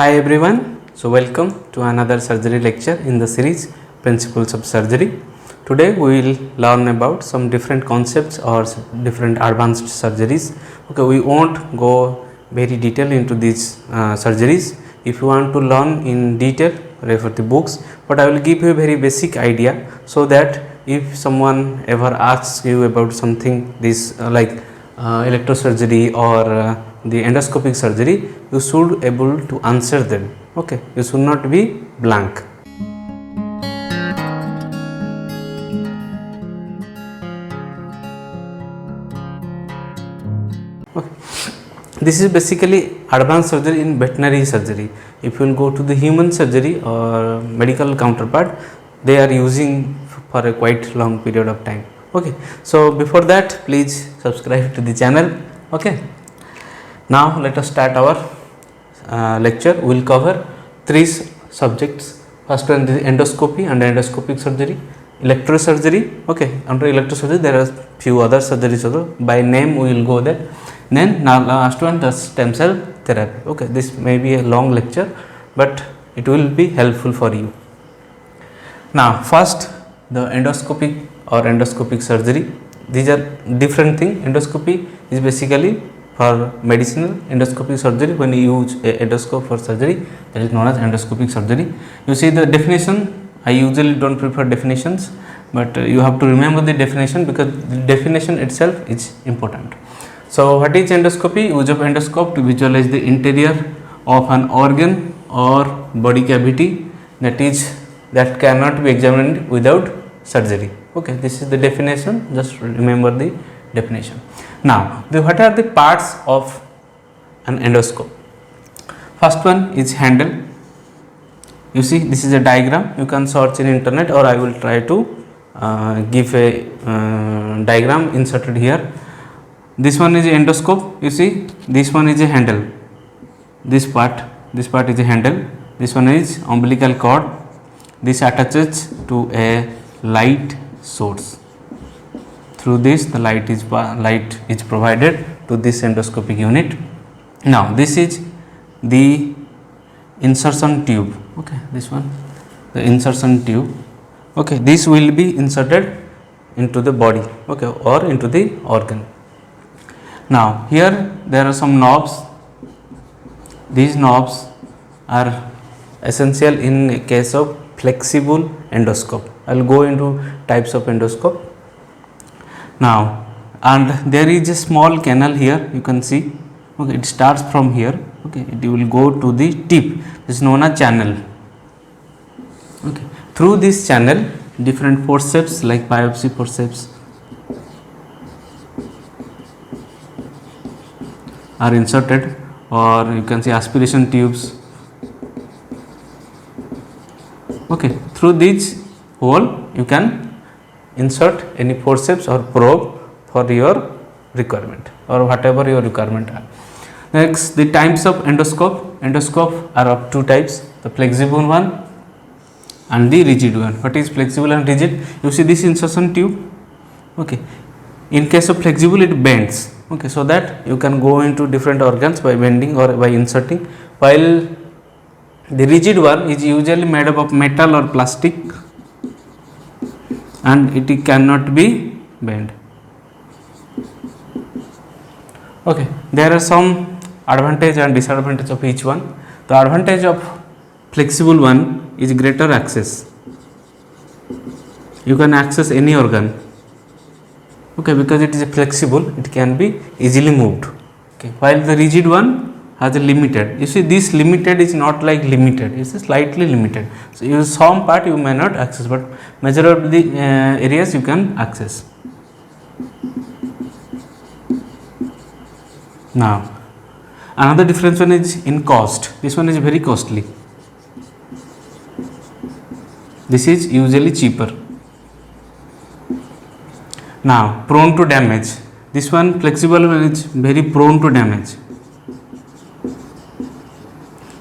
Hi everyone, so welcome to another surgery lecture in the series Principles of Surgery. Today we will learn about some different concepts or different advanced surgeries. Okay, we won't go very detail into these surgeries. If you want to learn in detail, refer the books, but I will give you a very basic idea so that if someone ever asks you about something this electrosurgery or the endoscopic surgery, you should able to answer them. Okay, you should not be blank. Okay. This is basically advanced surgery in veterinary surgery. If you will go to the human surgery or medical counterpart, they are using for a quite long period of time. Okay, so before that please subscribe to the channel. Okay, now let us start our lecture. We will cover three subjects. First one is endoscopy and endoscopic surgery, electrosurgery. Okay, under electrosurgery there are few other surgeries also. By name we will go there. Then now last one, the stem cell therapy. Okay, this may be a long lecture, but it will be helpful for you. Now first, the endoscopic or endoscopic surgery. These are different things. Endoscopy is basically for medicinal. Endoscopic surgery, when you use a endoscope for surgery, that is known as endoscopic surgery. You see the definition. I usually don't prefer definitions, but you have to remember the definition because the definition itself is important. So what is endoscopy? Use of endoscope to visualize the interior of an organ or body cavity that cannot be examined without surgery. Okay, this is the definition. Just remember the definition. Now, what are the parts of an endoscope? First one is handle. You see, this is a diagram. You can search in internet, or I will try to give a diagram inserted here. This one is a endoscope. You see, this one is a handle. This part is a handle. This one is umbilical cord. This attaches to a light source. Through this, the light is provided to this endoscopic unit. Now this is the insertion tube. Okay, this one, the insertion tube. Okay, this will be inserted into the body, okay, or into the organ. Now here there are some knobs. These knobs are essential in a case of flexible endoscope. I will go into types of endoscope now. And there is a small canal here, you can see. Okay, it starts from here. Okay, it will go to the tip. This is known as channel. Okay, through this channel different forceps like biopsy forceps are inserted, or you can see aspiration tubes. Okay, through this hole you can insert any forceps or probe for your requirement or whatever your requirement are. Next, the types of endoscope. Endoscope are of two types, the flexible one and the rigid one. What is flexible and rigid? You see this insertion tube. Okay, in case of flexible it bends. Okay, so that you can go into different organs by bending or by inserting, while the rigid one is usually made up of metal or plastic and it cannot be bent. Okay, there are some advantage and disadvantage of each one. The advantage of flexible one is greater access. You can access any organ. Okay, because it is flexible, it can be easily moved. Okay, while the rigid one has a limited. You see, this limited is not like limited, it is slightly limited. So you some part you may not access, but majority of the areas you can access. Now another difference one is in cost. This one is very costly. This is usually cheaper. Now prone to damage. This one flexible one is very prone to damage.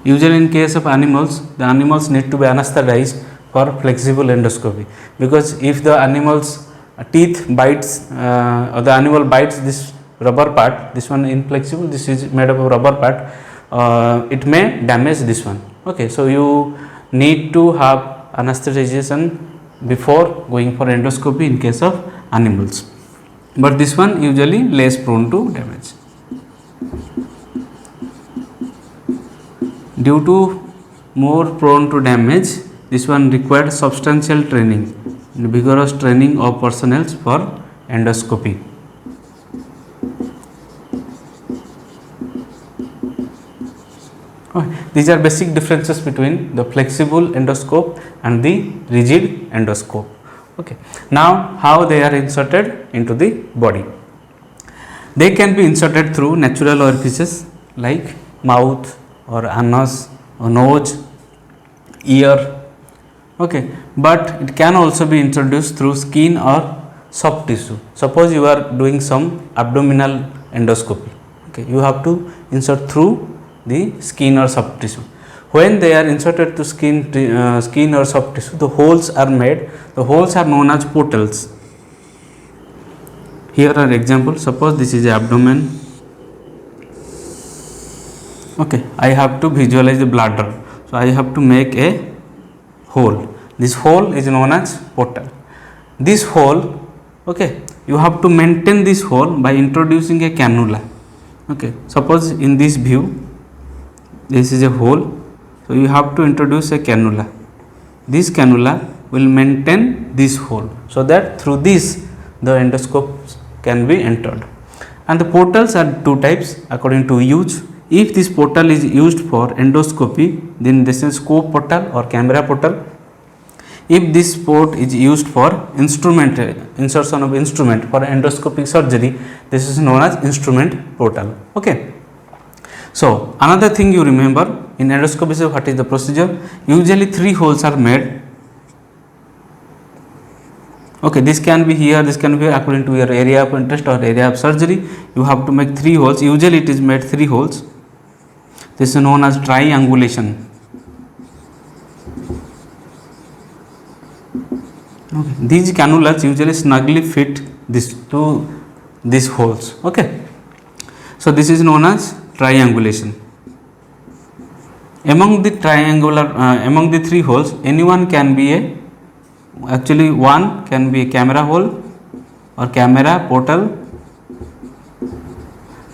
Usually in case of animals, the animals need to be anesthetized for flexible endoscopy, because if the animal's teeth bites or the animal bites this rubber part, this one inflexible, this is made up of rubber part, it may damage this one. Okay, so you need to have anesthetization before going for endoscopy in case of animals, but this one usually less prone to damage. Due to more prone to damage, this one required substantial training, vigorous training of personnel for endoscopy. These are basic differences between the flexible endoscope and the rigid endoscope. Okay. Now, how they are inserted into the body? They can be inserted through natural orifices like mouth or anus or nose, ear. Okay. But it can also be introduced through skin or soft tissue. Suppose you are doing some abdominal endoscopy. Okay. You have to insert through the skin or soft tissue. When they are inserted to skin or soft tissue, the holes are made. The holes are known as portals. Here are examples. Suppose this is the abdomen. Okay, I have to visualize the bladder. So I have to make a hole. This hole is known as portal. This hole, okay, you have to maintain this hole by introducing a cannula. Okay, suppose in this view, this is a hole, so you have to introduce a cannula. This cannula will maintain this hole, so that through this the endoscope can be entered. And the portals are two types according to use. If this portal is used for endoscopy, then this is scope portal or camera portal. If this port is used for insertion of instrument for endoscopic surgery, this is known as instrument portal. Okay. So, another thing you remember in endoscopy, so what is the procedure? Usually 3 holes are made. Okay, this can be here, this can be here according to your area of interest or area of surgery. You have to make 3 holes. Usually it is made 3 holes. This is known as triangulation. Okay. These cannulas usually snugly fit these holes. Okay. So, this is known as triangulation. Among the among the 3 holes, anyone can be actually one can be a camera hole or camera portal.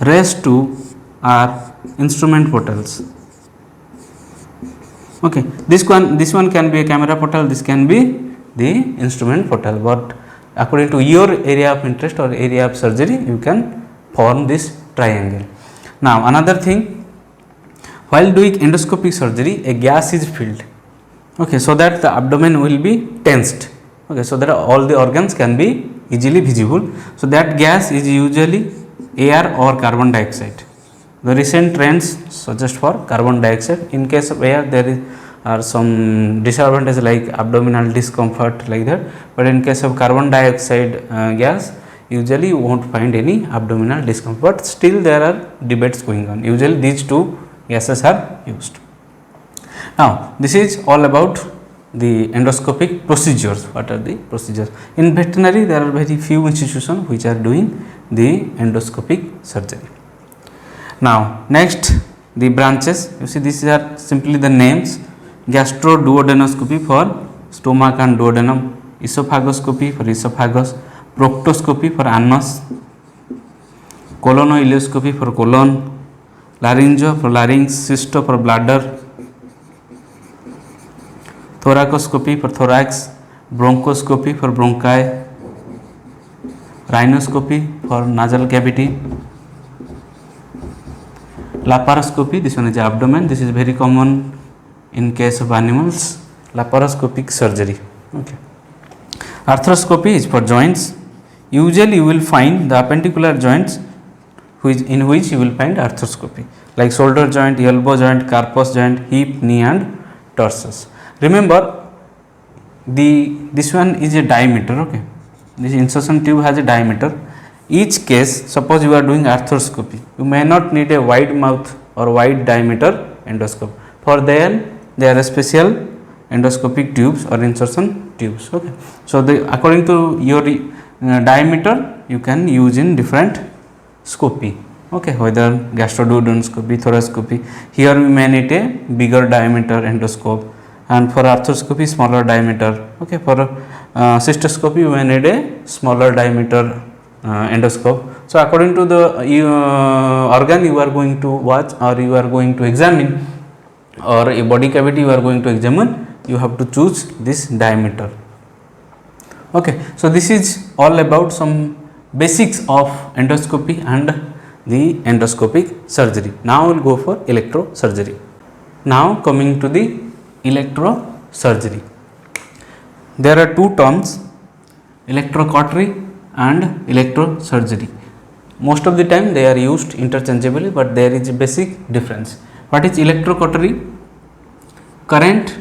Rest 2 are instrument portals. Okay, this one can be a camera portal. This can be the instrument portal. But according to your area of interest or area of surgery, you can form this triangle. Now, another thing, while doing endoscopic surgery, a gas is filled. Okay, so that the abdomen will be tensed. Okay, so that all the organs can be easily visible. So that gas is usually air or carbon dioxide. The recent trends suggest for carbon dioxide. In case of air, there are some disadvantages like abdominal discomfort like that. But in case of carbon dioxide gas, usually you won't find any abdominal discomfort, but still there are debates going on. Usually these 2 gases are used. Now, this is all about the endoscopic procedures. What are the procedures? In veterinary, there are very few institutions which are doing the endoscopic surgery. Now, next the branches. You see, these are simply the names. Gastroduodenoscopy for stomach and duodenum, esophagoscopy for esophagus, proctoscopy for anus, colonoileoscopy for colon, laryngo for larynx, cysto for bladder, thoracoscopy for thorax, bronchoscopy for bronchi, rhinoscopy for nasal cavity, laparoscopy, this one is abdomen. This is very common in case of animals, laparoscopic surgery. Okay. Arthroscopy is for joints. Usually you will find the appendicular joints in which you will find arthroscopy, like shoulder joint, elbow joint, carpus joint, hip, knee and torsus. Remember, this one is a diameter. Okay, this insertion tube has a diameter. Each case, suppose you are doing arthroscopy, you may not need a wide mouth or wide diameter endoscope. For them, there are special endoscopic tubes or insertion tubes. Okay, so according to your diameter, you can use in different scopy. okay, whether gastroduodenoscopy, thoracoscopy. Here we may need a bigger diameter endoscope, and for arthroscopy smaller diameter. Okay, for cystoscopy we may need a smaller diameter endoscope. So according to the organ you are going to watch or you are going to examine, or a body cavity you are going to examine, you have to choose this diameter. Okay, so this is all about some basics of endoscopy and the endoscopic surgery. Now we will go for electrosurgery. Now coming to the electrosurgery, there are two terms, electrocautery and electrosurgery. Most of the time they are used interchangeably, but there is a basic difference. What is electrocautery? Current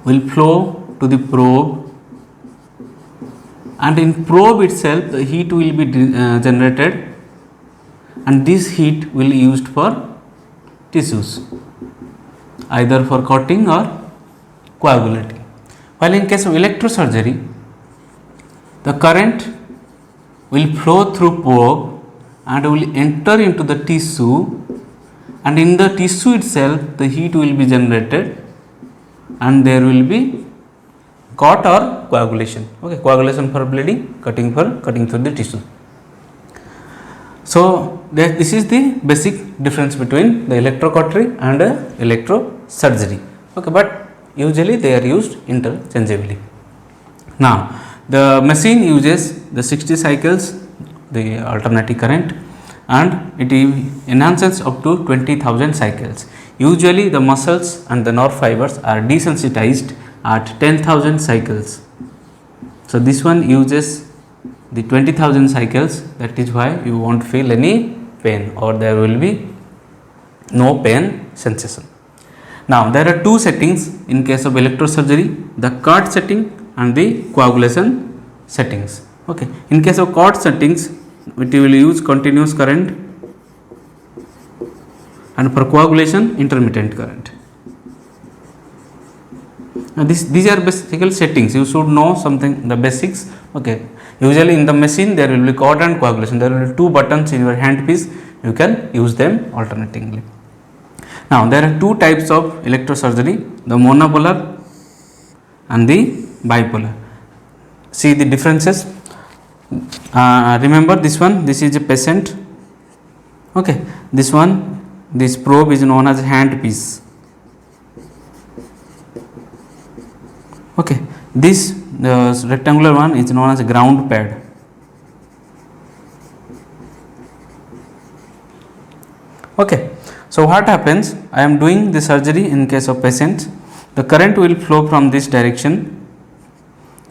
will flow to the probe, and in probe itself the heat will be generated, and this heat will be used for tissues, either for cutting or coagulating. While in case of electrosurgery, the current will flow through probe and will enter into the tissue, and in the tissue itself the heat will be generated, and there will be cut or coagulation. Okay, coagulation for bleeding, cutting for cutting through the tissue. So this is the basic difference between the electrocautery and electrosurgery. Okay, but usually they are used interchangeably. Now the machine uses the 60 cycles, the alternating current, and it enhances up to 20,000 cycles. Usually the muscles and the nerve fibers are desensitized at 10,000 cycles. So this one uses the 20,000 cycles, that is why you won't feel any pain, or there will be no pain sensation. Now there are two settings in case of electrosurgery, the cut setting and the coagulation settings. Okay, in case of cut settings it will use continuous current, and for coagulation intermittent current. Now these are basic settings, you should know something, the basics. Okay, usually in the machine there will be cut and coagulation, there will be two buttons in your handpiece, you can use them alternatingly. Now there are two types of electrosurgery, the monopolar and the bipolar. See the differences. Remember this one, this is a patient. Okay, this one, this probe is known as handpiece. Okay, this rectangular one is known as ground pad. Okay, so what happens, I am doing the surgery in case of patients, the current will flow from this direction,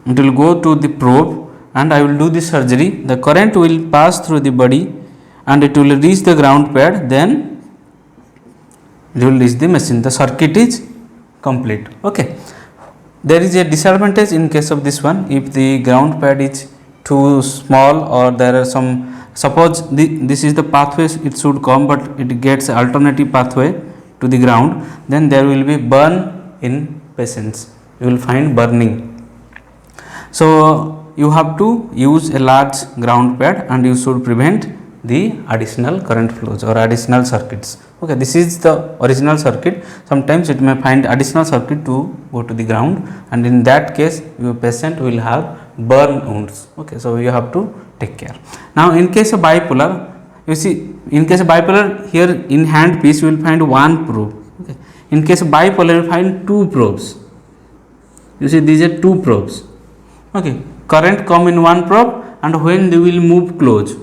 it will go to the probe, and I will do the surgery. The current will pass through the body and it will reach the ground pad, then it will reach the machine, the circuit is complete. Okay, there is a disadvantage in case of this one, if the ground pad is too small, or there are some, suppose this is the pathway it should come, but it gets alternative pathway to the ground, then there will be burn in patients, you will find burning. So you have to use a large ground pad, and you should prevent the additional current flows or additional circuits. Okay, this is the original circuit, sometimes it may find additional circuit to go to the ground, and in that case your patient will have burn wounds. Okay, so you have to take care. Now in case of bipolar, you see, in case of bipolar, here in hand piece you will find one probe. Okay, in case of bipolar you will find two probes. You see, these are two probes. Okay, current come in one probe, and when they will move close,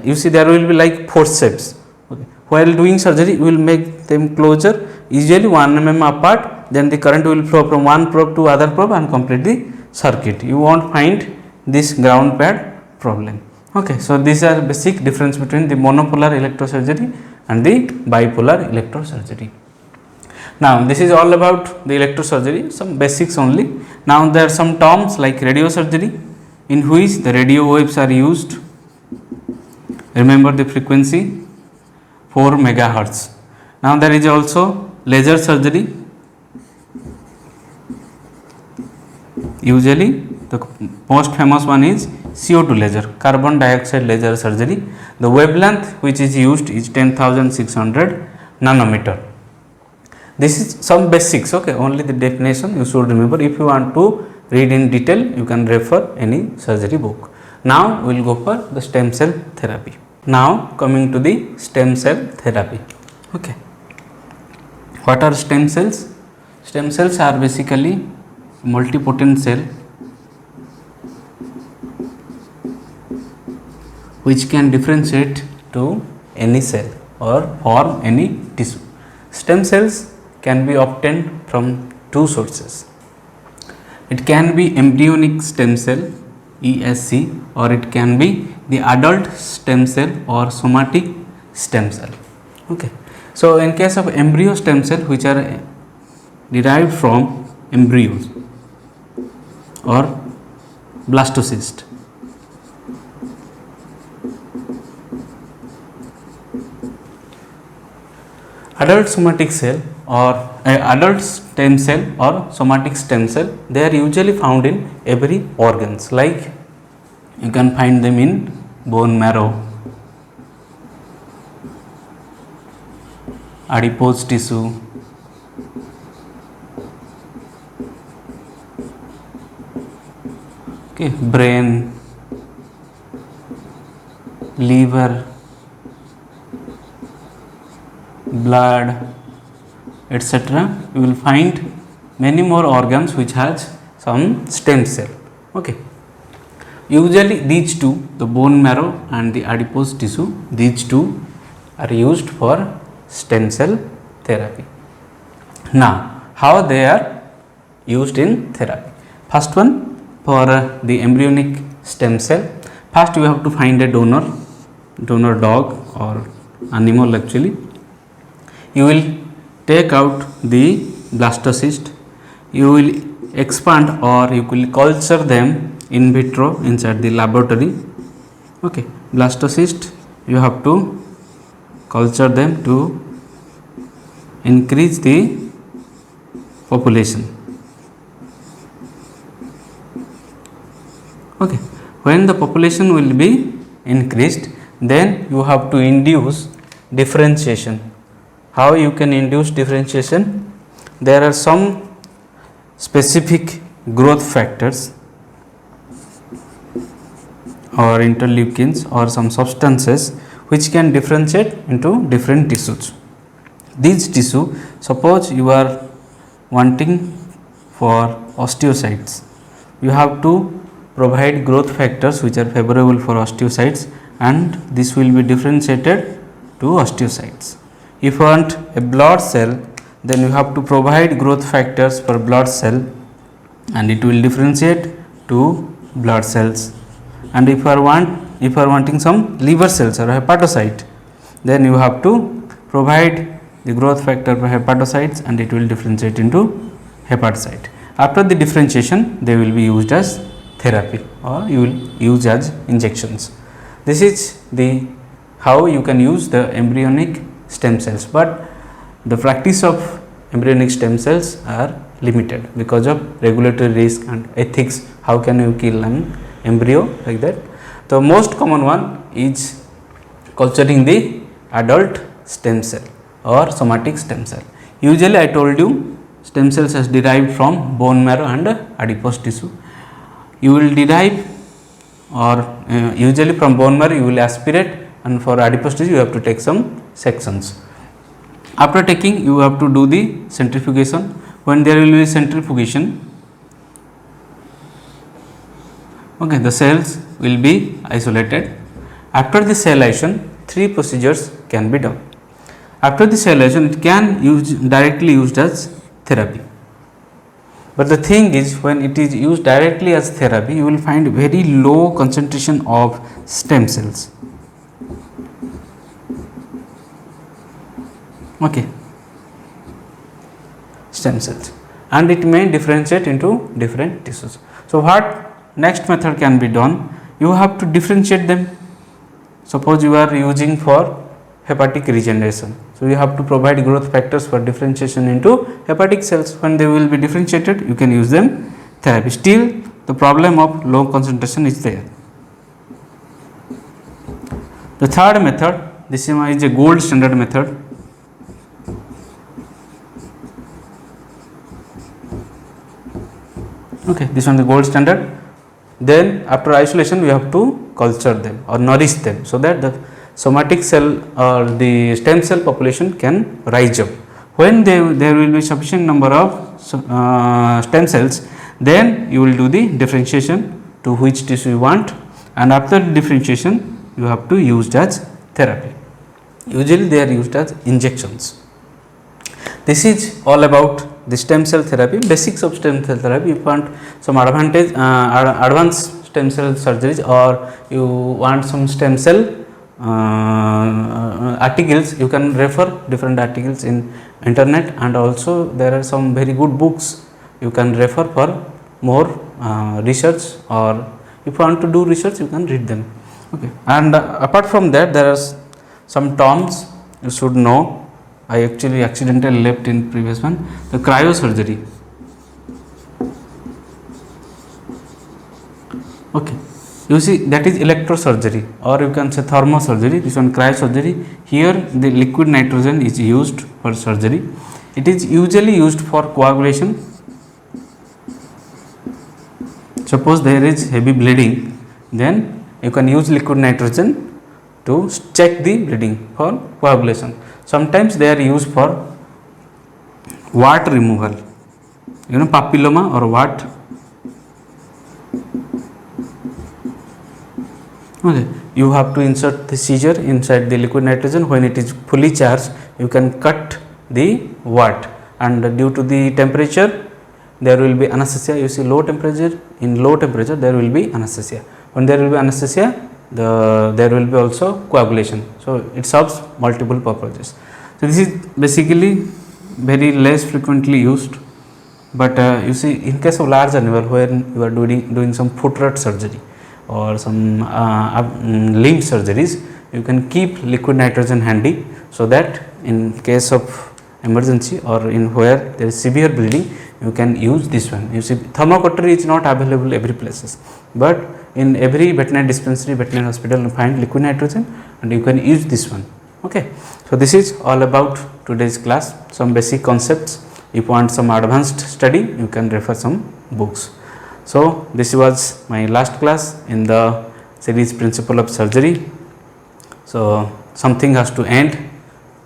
you see there will be like forceps. Okay, while doing surgery we will make them closer, usually 1 mm apart, then the current will flow from one probe to other probe and complete the circuit. You won't find this ground pad problem. Okay, so these are basic difference between the monopolar electrosurgery and the bipolar electrosurgery. Now this is all about the electrosurgery, some basics only. Now there are some terms like radiosurgery, in which the radio waves are used. Remember the frequency, 4 megahertz. Now there is also laser surgery. Usually the most famous one is CO2 laser, carbon dioxide laser surgery. The wavelength which is used is 10,600 nanometer. This is some basics, okay, only the definition you should remember. If you want to read in detail, you can refer any surgery book. Now we will go for the stem cell therapy. Now coming to the stem cell therapy. Okay, what are stem cells? Stem cells are basically multipotent cell which can differentiate to any cell or form any tissue. Stem cells can be obtained from two sources. It can be embryonic stem cell ESC, or it can be the adult stem cell or somatic stem cell. Okay. So in case of embryo stem cell, which are derived from embryos or blastocyst, adult somatic cell or adult stem cell or somatic stem cell, they are usually found in every organs, like you can find them in bone marrow, adipose tissue, okay, brain, liver, blood, etc. You will find many more organs which has some stem cell. Okay. Usually these two, the bone marrow and the adipose tissue, these two are used for stem cell therapy. Now, how they are used in therapy? First one, for the embryonic stem cell, first you have to find a donor dog or animal actually. You will take out the blastocyst, you will expand or you will culture them in vitro inside the laboratory. Okay, blastocyst you have to culture them to increase the population. Okay, when the population will be increased, then you have to induce differentiation. How you can induce differentiation? There are some specific growth factors or interleukins or some substances which can differentiate into different tissues. These tissue, suppose you are wanting for osteocytes, you have to provide growth factors which are favorable for osteocytes, and this will be differentiated to osteocytes. If you want a blood cell, then you have to provide growth factors for blood cell and it will differentiate to blood cells. And if you are wanting some liver cells or hepatocyte, then you have to provide the growth factor for hepatocytes and it will differentiate into hepatocyte. After the differentiation, they will be used as therapy or you will use as injections. This is the how you can use the embryonic stem cells, but the practice of embryonic stem cells are limited because of regulatory risk and ethics. How can you kill an embryo like that? The most common one is culturing the adult stem cell or somatic stem cell. Usually I told you stem cells is derived from bone marrow and adipose tissue. You will derive or usually from bone marrow you will aspirate, and for adipose tissue you have to take some sections. After taking, you have to do the centrifugation. When there will be centrifugation, okay, the cells will be isolated. After the cellulation, three procedures can be done. After the cellulation, it can directly used as therapy. But the thing is, when it is used directly as therapy, you will find very low concentration of stem cells. Okay, stem cells, and it may differentiate into different tissues. So what next method can be done? You have to differentiate them. Suppose you are using for hepatic regeneration, so you have to provide growth factors for differentiation into hepatic cells. When they will be differentiated, you can use them therapy. Still the problem of low concentration is there. The third method, this is a gold standard method. Okay, this one is the gold standard. Then after isolation we have to culture them or nourish them, so that the somatic cell or the stem cell population can rise up. When there will be sufficient number of stem cells, then you will do the differentiation to which tissue you want, and after differentiation you have to use as therapy. Usually they are used as injections. This is all about the stem cell therapy, basics of stem cell therapy. If you want some advanced stem cell surgeries, or you want some stem cell articles, you can refer different articles in internet, and also there are some very good books you can refer for more research, or if you want to do research you can read them. Okay. And apart from that, there are some terms you should know. I actually accidentally left in previous one, the cryosurgery. Okay, you see that is electrosurgery, or you can say thermosurgery. This one cryosurgery. Here the liquid nitrogen is used for surgery. It is usually used for coagulation. Suppose there is heavy bleeding, then you can use liquid nitrogen to check the bleeding for coagulation. Sometimes they are used for wart removal, papilloma or wart. Okay. You have to insert the seizure inside the liquid nitrogen. When it is fully charged, you can cut the wart, and due to the temperature there will be anesthesia. You see low temperature, in low temperature there will be anesthesia. When there will be anesthesia, there will be also coagulation. So it serves multiple purposes. So this is basically very less frequently used, but you see in case of large animal, when you are doing some foot rot surgery or some limb surgeries, you can keep liquid nitrogen handy, so that in case of emergency or in where there is severe bleeding, you can use this one. You see thermocouple is not available every places, but in every veterinary dispensary, veterinary hospital, you find liquid nitrogen, and you can use this one. Okay. So this is all about today's class, some basic concepts. If you want some advanced study, you can refer some books. So this was my last class in the series Principle of Surgery. So something has to end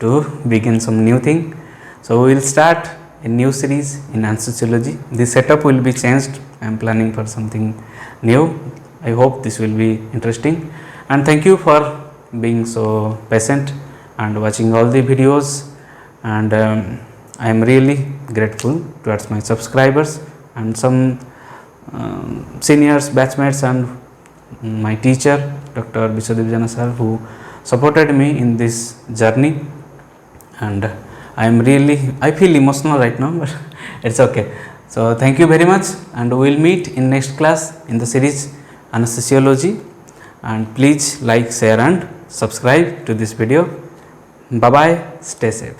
to begin some new thing. So we will start a new series in anesthesiology. The setup will be changed. I am planning for something new. I hope this will be interesting, and thank you for being so patient and watching all the videos, and I am really grateful towards my subscribers and some seniors, batchmates, and my teacher Dr. Biswadip Jana sir, who supported me in this journey, and I am really, I feel emotional right now, but it's okay. So thank you very much, and we will meet in next class in the series anesthesiology, and please like, share and subscribe to this video. Bye bye, stay safe.